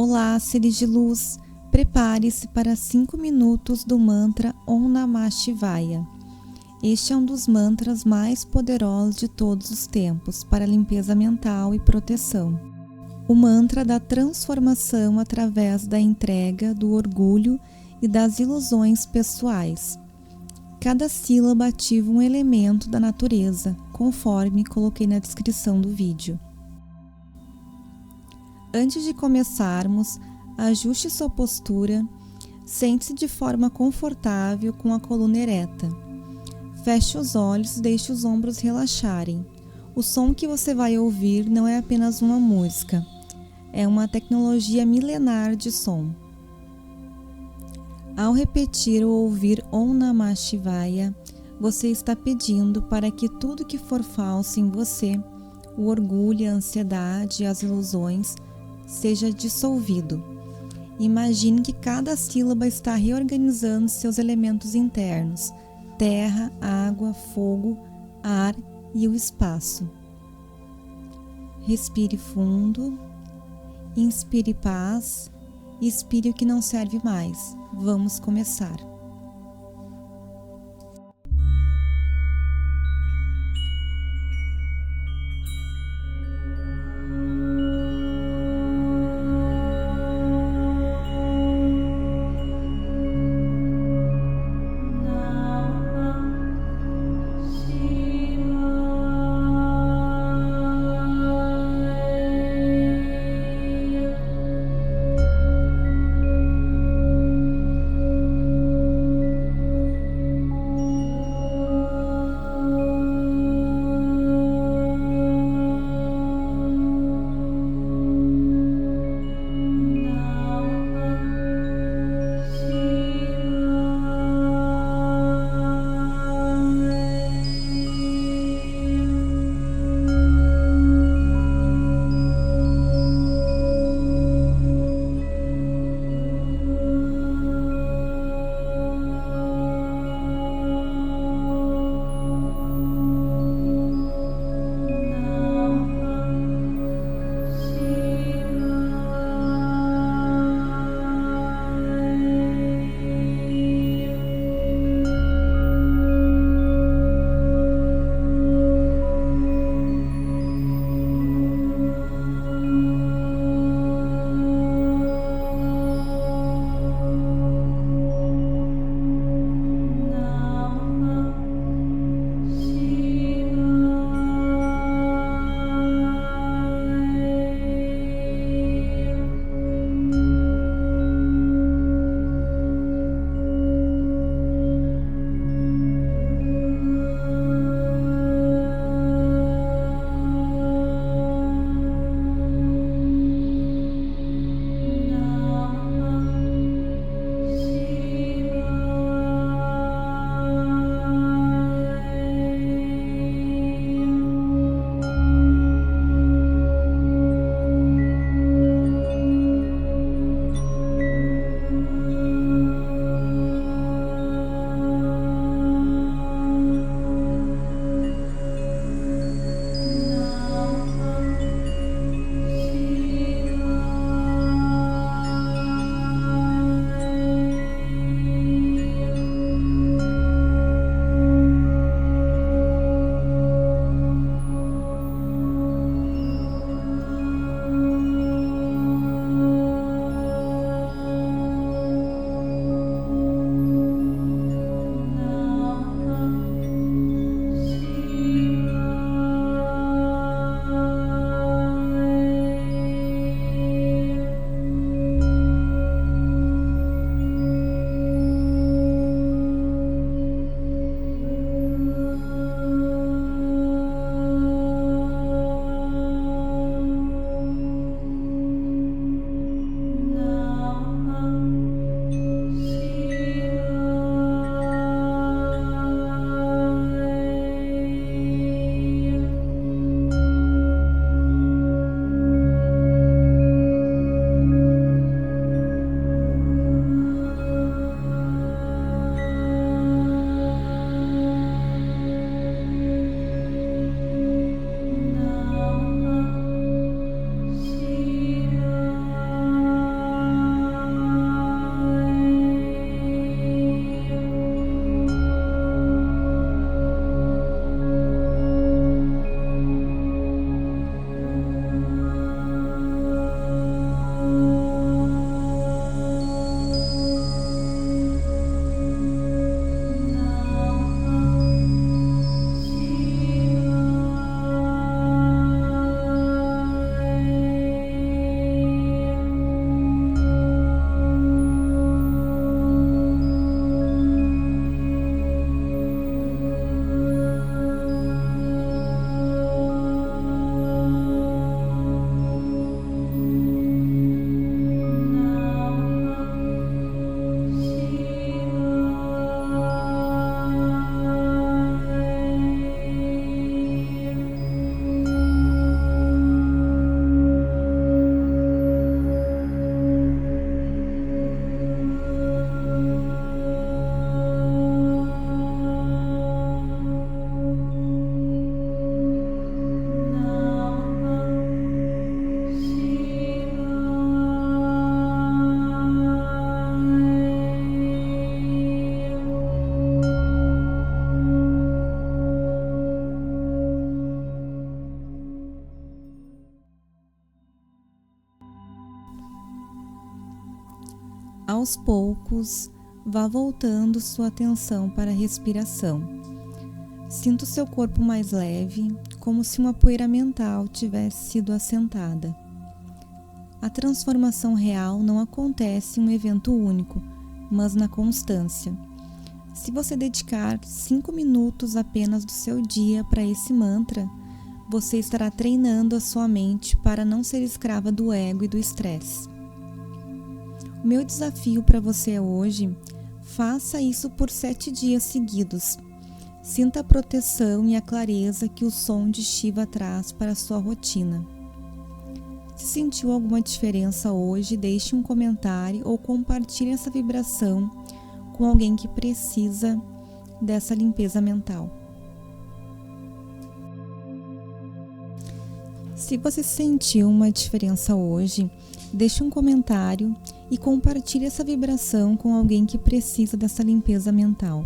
Olá, seres de luz, prepare-se para 5 minutos do mantra Om Namah Shivaya. Este é um dos mantras mais poderosos de todos os tempos para limpeza mental e proteção. O mantra da transformação através da entrega do orgulho e das ilusões pessoais. Cada sílaba ativa um elemento da natureza, conforme coloquei na descrição do vídeo. Antes de começarmos, ajuste sua postura, sente-se de forma confortável com a coluna ereta. Feche os olhos e deixe os ombros relaxarem. O som que você vai ouvir não é apenas uma música, é uma tecnologia milenar de som. Ao repetir ou ouvir Om Namah Shivaya, você está pedindo para que tudo que for falso em você, o orgulho, a ansiedade e as ilusões, seja dissolvido. Imagine que cada sílaba está reorganizando seus elementos internos: terra, água, fogo, ar e o espaço. Respire fundo, inspire paz e expire o que não serve mais. Vamos começar. Aos poucos, vá voltando sua atenção para a respiração. Sinta o seu corpo mais leve, como se uma poeira mental tivesse sido assentada. A transformação real não acontece em um evento único, mas na constância. Se você dedicar 5 minutos apenas do seu dia para esse mantra, você estará treinando a sua mente para não ser escrava do ego e do estresse. O meu desafio para você é hoje: faça isso por 7 dias seguidos. Sinta a proteção e a clareza que o som de Shiva traz para a sua rotina. Se sentiu alguma diferença hoje, deixe um comentário ou compartilhe essa vibração com alguém que precisa dessa limpeza mental. Se você sentiu uma diferença hoje, deixe um comentário e compartilhe essa vibração com alguém que precisa dessa limpeza mental.